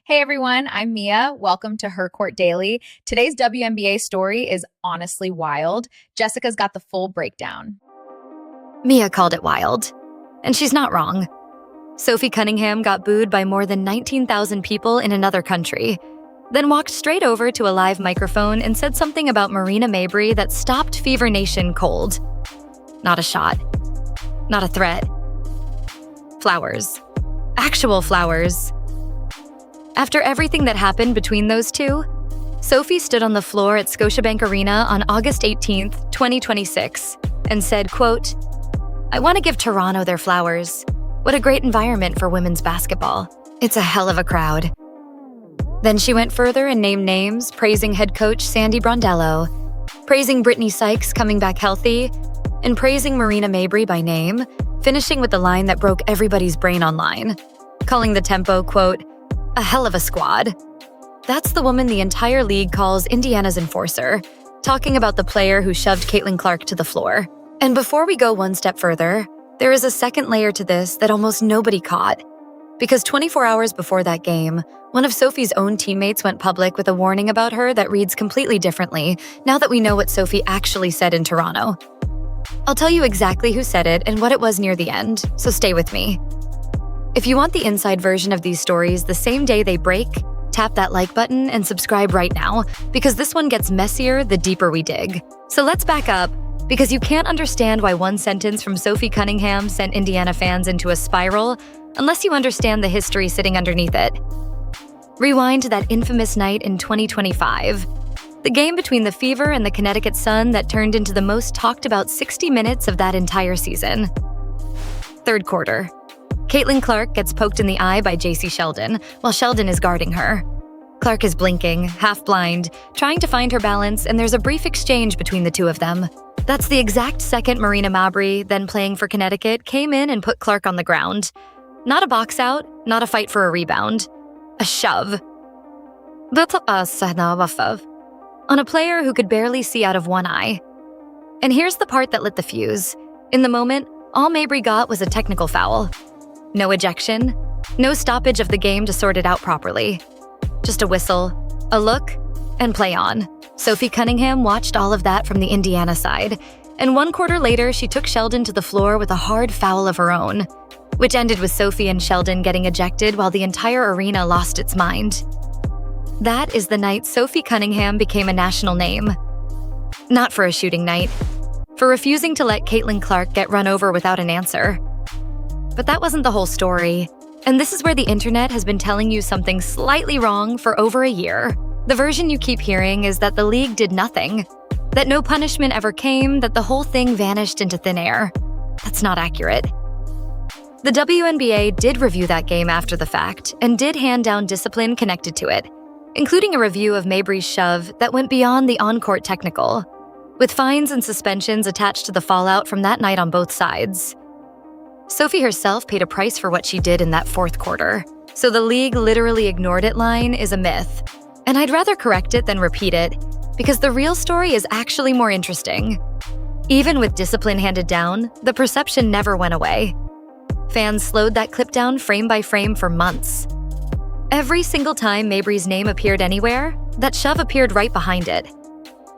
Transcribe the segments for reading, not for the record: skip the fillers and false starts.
Hey everyone, I'm Mia. Welcome to Her Court Daily. Today's WNBA story is honestly wild. Jessica's got the full breakdown. Mia called it wild, and she's not wrong. Sophie Cunningham got booed by more than 19,000 people in another country, then walked straight over to a live microphone and said something about Marina Mabrey that stopped Fever Nation cold. Not a shot. Not a threat. Flowers. Actual flowers. After everything that happened between those two, Sophie stood on the floor at Scotiabank Arena on August 18th, 2026, and said, quote, "I want to give Toronto their flowers. What a great environment for women's basketball. It's a hell of a crowd." Then she went further and named names, praising head coach Sandy Brondello, praising Brittany Sykes coming back healthy, and praising Marina Mabrey by name, finishing with the line that broke everybody's brain online, calling the tempo, quote, "a hell of a squad." That's the woman the entire league calls Indiana's enforcer, talking about the player who shoved Caitlin Clark to the floor. And before we go one step further, there is a second layer to this that almost nobody caught. Because 24 hours before that game, one of Sophie's own teammates went public with a warning about her that reads completely differently now that we know what Sophie actually said in Toronto. I'll tell you exactly who said it and what it was near the end, so stay with me. If you want the inside version of these stories the same day they break, tap that like button and subscribe right now, because this one gets messier the deeper we dig. So let's back up, because you can't understand why one sentence from Sophie Cunningham sent Indiana fans into a spiral unless you understand the history sitting underneath it. Rewind to that infamous night in 2025, the game between the Fever and the Connecticut Sun that turned into the most talked about 60 minutes of that entire season. Third quarter. Caitlin Clark gets poked in the eye by JC Sheldon while Sheldon is guarding her. Clark is blinking, half blind, trying to find her balance, and there's a brief exchange between the two of them. That's the exact second Marina Mabrey, then playing for Connecticut, came in and put Clark on the ground. Not a box out, not a fight for a rebound. A shove. On a player who could barely see out of one eye. And here's the part that lit the fuse. In the moment, all Mabrey got was a technical foul. No ejection, no stoppage of the game to sort it out properly. Just a whistle, a look, and play on. Sophie Cunningham watched all of that from the Indiana side, and 1 quarter later, she took Sheldon to the floor with a hard foul of her own, which ended with Sophie and Sheldon getting ejected while the entire arena lost its mind. That is the night Sophie Cunningham became a national name. Not for a shooting night, for refusing to let Caitlin Clark get run over without an answer. But that wasn't the whole story, and this is where the internet has been telling you something slightly wrong for over a year. The version you keep hearing is that the league did nothing, that no punishment ever came, that the whole thing vanished into thin air. That's not accurate. The WNBA did review that game after the fact and did hand down discipline connected to it, including a review of Mabrey's shove that went beyond the on-court technical, with fines and suspensions attached to the fallout from that night on both sides. Sophie herself paid a price for what she did in that fourth quarter, so the league literally ignored it line is a myth. And I'd rather correct it than repeat it, because the real story is actually more interesting. Even with discipline handed down, the perception never went away. Fans slowed that clip down frame by frame for months. Every single time Mabrey's name appeared anywhere, that shove appeared right behind it.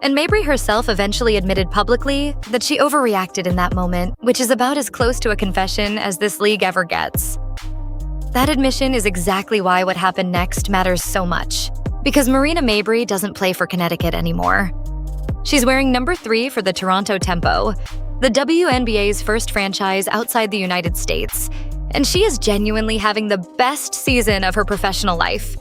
And Mabrey herself eventually admitted publicly that she overreacted in that moment, which is about as close to a confession as this league ever gets. That admission is exactly why what happened next matters so much, because Marina Mabrey doesn't play for Connecticut anymore. She's wearing number 3 for the Toronto Tempo, the WNBA's first franchise outside the United States, and she is genuinely having the best season of her professional life.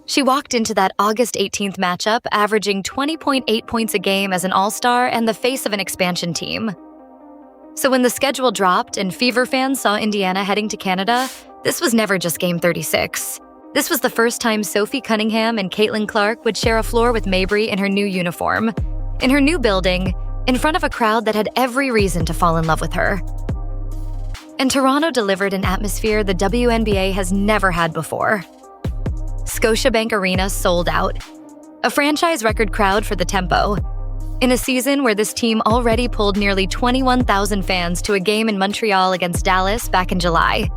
She walked into that August 18th matchup averaging 20.8 points a game as an all-star and the face of an expansion team. So when the schedule dropped and Fever fans saw Indiana heading to Canada, this was never just Game 36. This was the first time Sophie Cunningham and Caitlin Clark would share a floor with Mabrey in her new uniform, in her new building, in front of a crowd that had every reason to fall in love with her. And Toronto delivered an atmosphere the WNBA has never had before. Scotiabank Arena sold out. A franchise record crowd for the Tempo. In a season where this team already pulled nearly 21,000 fans to a game in Montreal against Dallas back in July,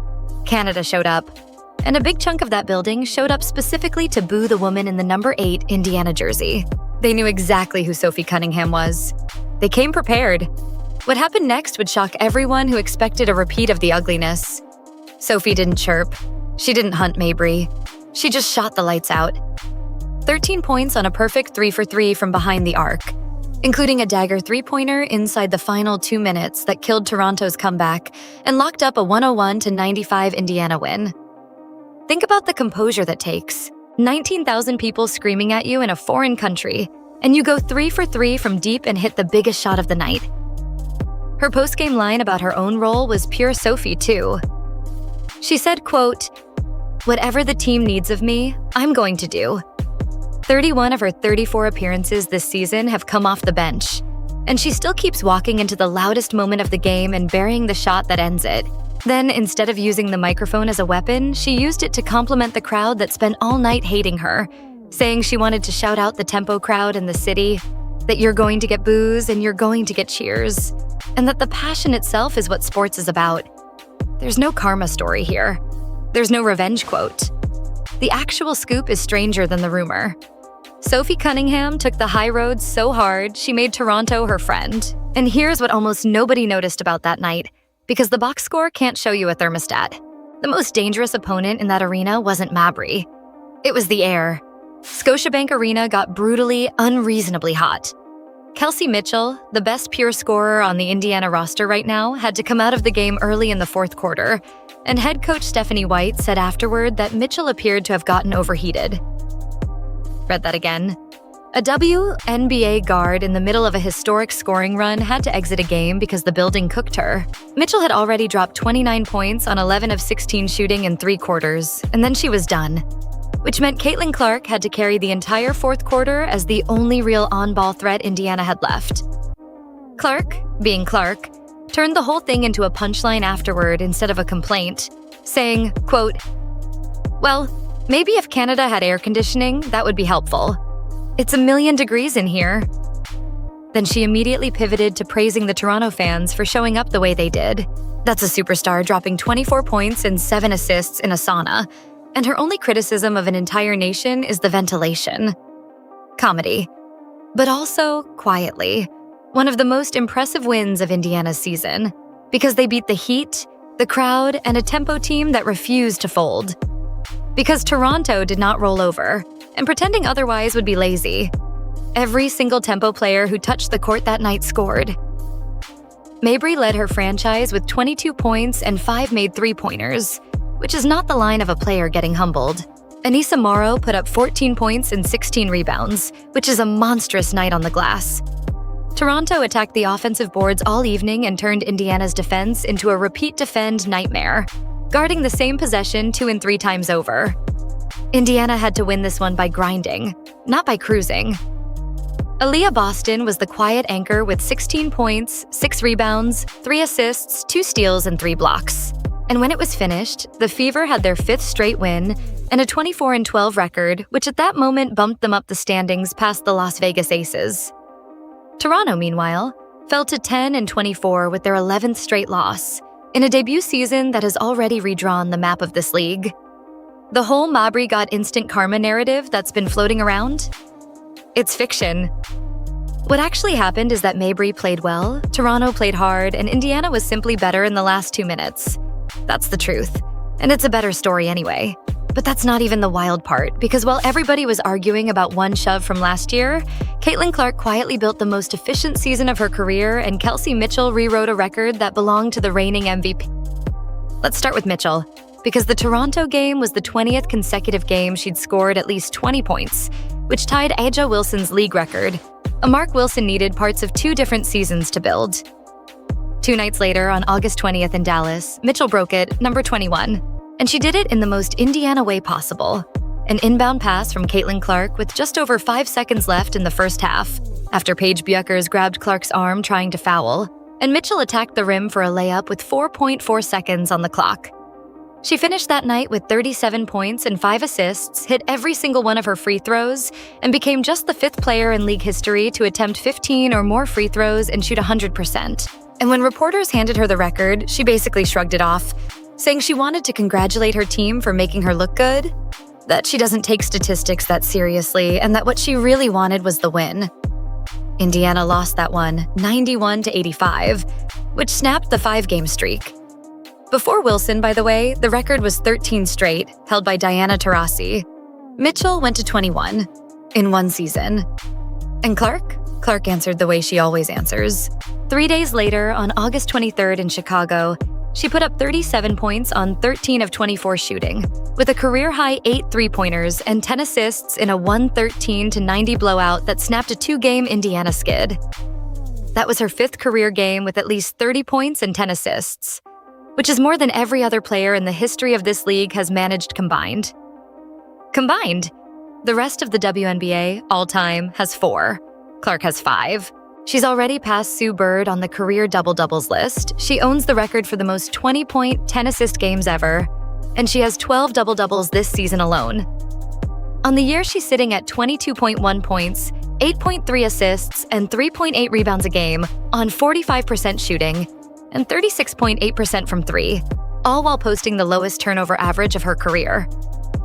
Canada showed up. and a big chunk of that building showed up specifically to boo the woman in the number 8 Indiana jersey. They knew exactly who Sophie Cunningham was. They came prepared. What happened next would shock everyone who expected a repeat of the ugliness. Sophie didn't chirp. She didn't hunt Mabrey. She just shot the lights out. 13 points on a perfect 3 for 3 from behind the arc, including a dagger three-pointer inside the final 2 minutes that killed Toronto's comeback and locked up a 101-95 Indiana win. Think about the composure that takes. 19,000 people screaming at you in a foreign country, and you go 3 for 3 from deep and hit the biggest shot of the night. Her post-game line about her own role was pure Sophie, too. She said, quote, "Whatever the team needs of me, I'm going to do." 31 of her 34 appearances this season have come off the bench, and she still keeps walking into the loudest moment of the game and burying the shot that ends it. Then, instead of using the microphone as a weapon, she used it to compliment the crowd that spent all night hating her, saying she wanted to shout out the tempo crowd in the city, that you're going to get boos and you're going to get cheers, and that the passion itself is what sports is about. There's no karma story here. There's no revenge quote. The actual scoop is stranger than the rumor. Sophie Cunningham took the high road so hard she made Toronto her friend. And here's what almost nobody noticed about that night, because the box score can't show you a thermostat. The most dangerous opponent in that arena wasn't Mabrey. It was the air. Scotiabank Arena got brutally, unreasonably hot. Kelsey Mitchell, the best pure scorer on the Indiana roster right now, had to come out of the game early in the fourth quarter, and head coach Stephanie White said afterward that Mitchell appeared to have gotten overheated. Read that again. A WNBA guard in the middle of a historic scoring run had to exit a game because the building cooked her. Mitchell had already dropped 29 points on 11 of 16 shooting in 3 quarters, and then she was done, which meant Caitlin Clark had to carry the entire fourth quarter as the only real on-ball threat Indiana had left. Clark, being Clark, turned the whole thing into a punchline afterward instead of a complaint, saying, quote, "Well, maybe if Canada had air conditioning, that would be helpful. It's 1,000,000 degrees in here." Then she immediately pivoted to praising the Toronto fans for showing up the way they did. That's a superstar dropping 24 points and 7 assists in a sauna, and her only criticism of an entire nation is the ventilation. Comedy. But also, quietly, one of the most impressive wins of Indiana's season, because they beat the Heat, the crowd, and a tempo team that refused to fold. Because Toronto did not roll over, and pretending otherwise would be lazy. Every single tempo player who touched the court that night scored. Mabrey led her franchise with 22 points and 5 made three-pointers, which is not the line of a player getting humbled. Anissa Morrow put up 14 points and 16 rebounds, which is a monstrous night on the glass. Toronto attacked the offensive boards all evening and turned Indiana's defense into a repeat-defend nightmare, guarding the same possession 2 and 3 times over. Indiana had to win this one by grinding, not by cruising. Aaliyah Boston was the quiet anchor with 16 points, 6 rebounds, 3 assists, 2 steals, and 3 blocks. And when it was finished, the Fever had their 5th straight win and a 24-12 record, which at that moment bumped them up the standings past the Las Vegas Aces. Toronto, meanwhile, fell to 10-24 with their 11th straight loss, in a debut season that has already redrawn the map of this league. The whole Mabrey got instant karma narrative that's been floating around? It's fiction. What actually happened is that Mabrey played well, Toronto played hard, and Indiana was simply better in the last 2 minutes. That's the truth. And it's a better story anyway. But that's not even the wild part, because while everybody was arguing about one shove from last year, Caitlin Clark quietly built the most efficient season of her career, and Kelsey Mitchell rewrote a record that belonged to the reigning MVP. Let's start with Mitchell, because the Toronto game was the 20th consecutive game she'd scored at least 20 points, which tied A'ja Wilson's league record, a mark Wilson needed parts of 2 different seasons to build. 2 nights later, on August 20th in Dallas, Mitchell broke it, number 21. And she did it in the most Indiana way possible. An inbound pass from Caitlin Clark with just over 5 seconds left in the first half, after Paige Bueckers grabbed Clark's arm trying to foul, and Mitchell attacked the rim for a layup with 4.4 seconds on the clock. She finished that night with 37 points and 5 assists, hit every single one of her free throws, and became just the 5th player in league history to attempt 15 or more free throws and shoot 100%. And when reporters handed her the record, she basically shrugged it off. saying she wanted to congratulate her team for making her look good, that she doesn't take statistics that seriously, and that what she really wanted was the win. Indiana lost that one, 91-85, which snapped the 5-game streak. Before Wilson, by the way, the record was 13 straight, held by Diana Taurasi. Mitchell went to 21 in one season. And Clark answered the way she always answers. 3 days later, on August 23rd in Chicago, she put up 37 points on 13 of 24 shooting, with a career-high 8 three-pointers and 10 assists in a 113-90 blowout that snapped a 2-game Indiana skid. That was her 5th career game with at least 30 points and 10 assists, which is more than every other player in the history of this league has managed combined. The rest of the WNBA, all-time, has 4. Clark has 5. She's already passed Sue Bird on the career double-doubles list. She owns the record for the most 20-point, 10-assist games ever, and she has 12 double-doubles this season alone. On the year, she's sitting at 22.1 points, 8.3 assists, and 3.8 rebounds a game on 45% shooting and 36.8% from 3, all while posting the lowest turnover average of her career.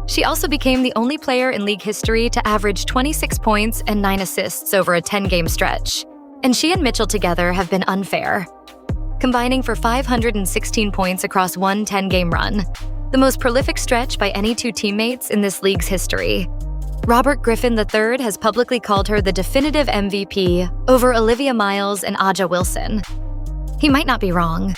She also became the only player in league history to average 26 points and 9 assists over a 10-game stretch. And she and Mitchell together have been unfair, combining for 516 points across one 10-game run, the most prolific stretch by any 2 teammates in this league's history. Robert Griffin III has publicly called her the definitive MVP over Olivia Miles and Aja Wilson. He might not be wrong.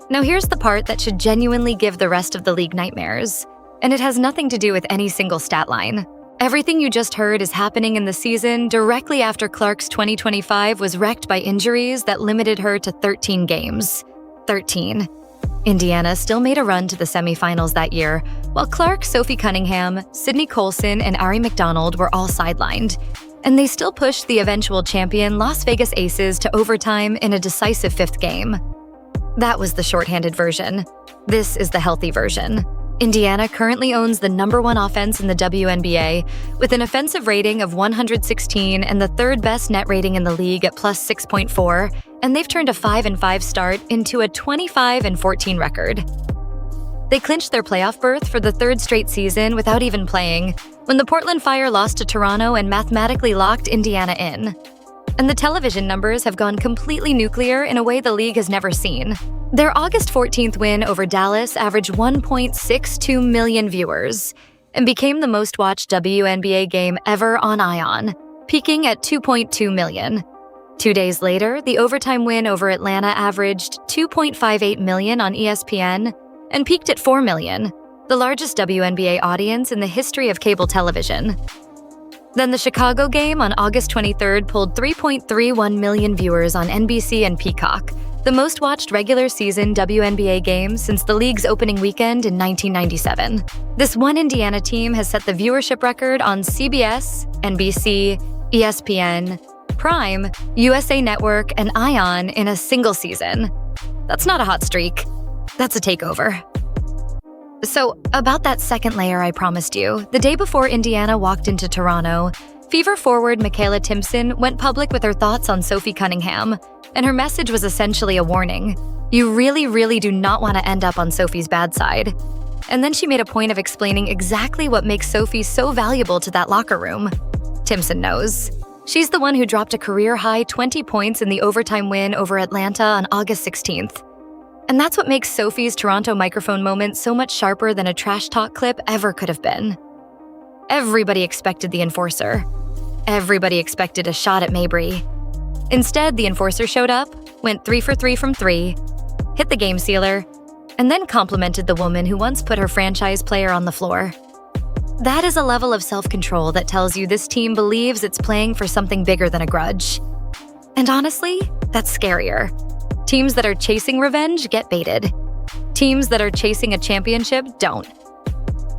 Now here's the part that should genuinely give the rest of the league nightmares, and it has nothing to do with any single stat line. Everything you just heard is happening in the season directly after Clark's 2025 was wrecked by injuries that limited her to 13 games. 13. Indiana still made a run to the semifinals that year, while Clark, Sophie Cunningham, Sydney Colson, and Ari McDonald were all sidelined. And they still pushed the eventual champion Las Vegas Aces to overtime in a decisive 5th game. That was the shorthanded version. This is the healthy version. Indiana currently owns the #1 offense in the WNBA, with an offensive rating of 116 and the 3rd best net rating in the league at plus 6.4, and they've turned a 5-5 start into a 25-14 record. They clinched their playoff berth for the 3rd straight season without even playing, when the Portland Fire lost to Toronto and mathematically locked Indiana in. And the television numbers have gone completely nuclear in a way the league has never seen. Their August 14th win over Dallas averaged 1.62 million viewers and became the most-watched WNBA game ever on ION, peaking at 2.2 million. 2 days later, the overtime win over Atlanta averaged 2.58 million on ESPN and peaked at 4 million, the largest WNBA audience in the history of cable television. Then the Chicago game on August 23rd pulled 3.31 million viewers on NBC and Peacock, the most-watched regular season WNBA game since the league's opening weekend in 1997. This one Indiana team has set the viewership record on CBS, NBC, ESPN, Prime, USA Network, and ION in a single season. That's not a hot streak. That's a takeover. So, about that second layer I promised you, the day before Indiana walked into Toronto, Fever forward Michaela Timpson went public with her thoughts on Sophie Cunningham, and her message was essentially a warning. You really, really do not want to end up on Sophie's bad side. And then she made a point of explaining exactly what makes Sophie so valuable to that locker room. Timpson knows. She's the one who dropped a career-high 20 points in the overtime win over Atlanta on August 16th. And that's what makes Sophie's Toronto microphone moment so much sharper than a trash talk clip ever could have been. Everybody expected the enforcer. Everybody expected a shot at Mabrey. Instead, the enforcer showed up, went 3 for 3 from 3, hit the game sealer, and then complimented the woman who once put her franchise player on the floor. That is a level of self-control that tells you this team believes it's playing for something bigger than a grudge. And honestly, that's scarier. Teams that are chasing revenge get baited. Teams that are chasing a championship don't.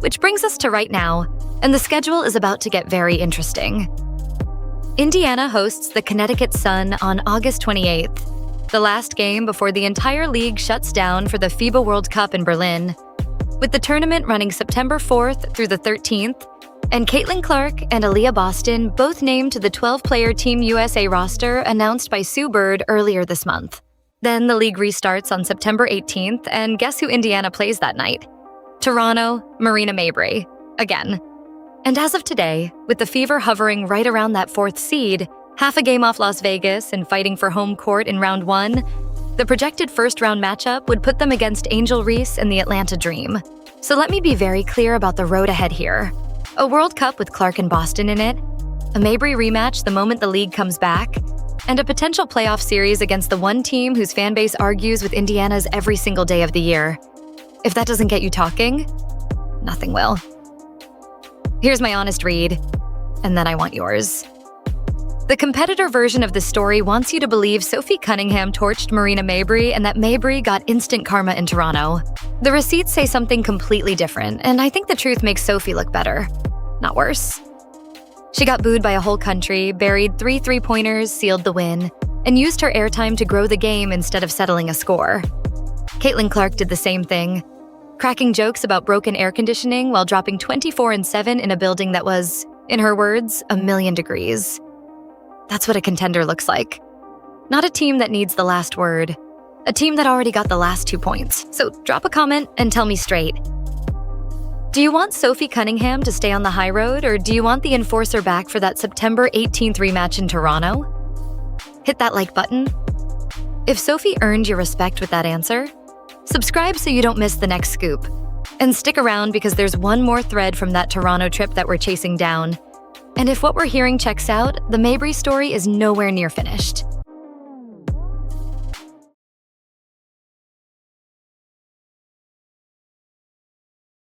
Which brings us to right now, and the schedule is about to get very interesting. Indiana hosts the Connecticut Sun on August 28th, the last game before the entire league shuts down for the FIBA World Cup in Berlin, with the tournament running September 4th through the 13th, and Caitlin Clark and Aaliyah Boston both named to the 12-player Team USA roster announced by Sue Bird earlier this month. Then the league restarts on September 18th, and guess who Indiana plays that night? Toronto, Marina Mabrey, again. And as of today, with the Fever hovering right around that 4th seed, half a game off Las Vegas and fighting for home court in round 1, the projected first-round matchup would put them against Angel Reese and the Atlanta Dream. So let me be very clear about the road ahead here. A World Cup with Clark and Boston in it, a Mabrey rematch the moment the league comes back, and a potential playoff series against the one team whose fan base argues with Indiana's every single day of the year. If that doesn't get you talking, nothing will. Here's my honest read, and then I want yours. The competitor version of the story wants you to believe Sophie Cunningham torched Marina Mabrey and that Mabrey got instant karma in Toronto. The receipts say something completely different, and I think the truth makes Sophie look better, not worse. She got booed by a whole country, buried 3 3-pointers, sealed the win, and used her airtime to grow the game instead of settling a score. Caitlin Clark did the same thing, cracking jokes about broken air conditioning while dropping 24-7 in a building that was, in her words, 1,000,000 degrees. That's what a contender looks like. Not a team that needs the last word. A team that already got the last 2 points. So drop a comment and tell me straight. Do you want Sophie Cunningham to stay on the high road, or do you want the enforcer back for that September 18th rematch in Toronto? Hit that like button. If Sophie earned your respect with that answer, subscribe so you don't miss the next scoop. And stick around because there's one more thread from that Toronto trip that we're chasing down. And if what we're hearing checks out, the Mabrey story is nowhere near finished.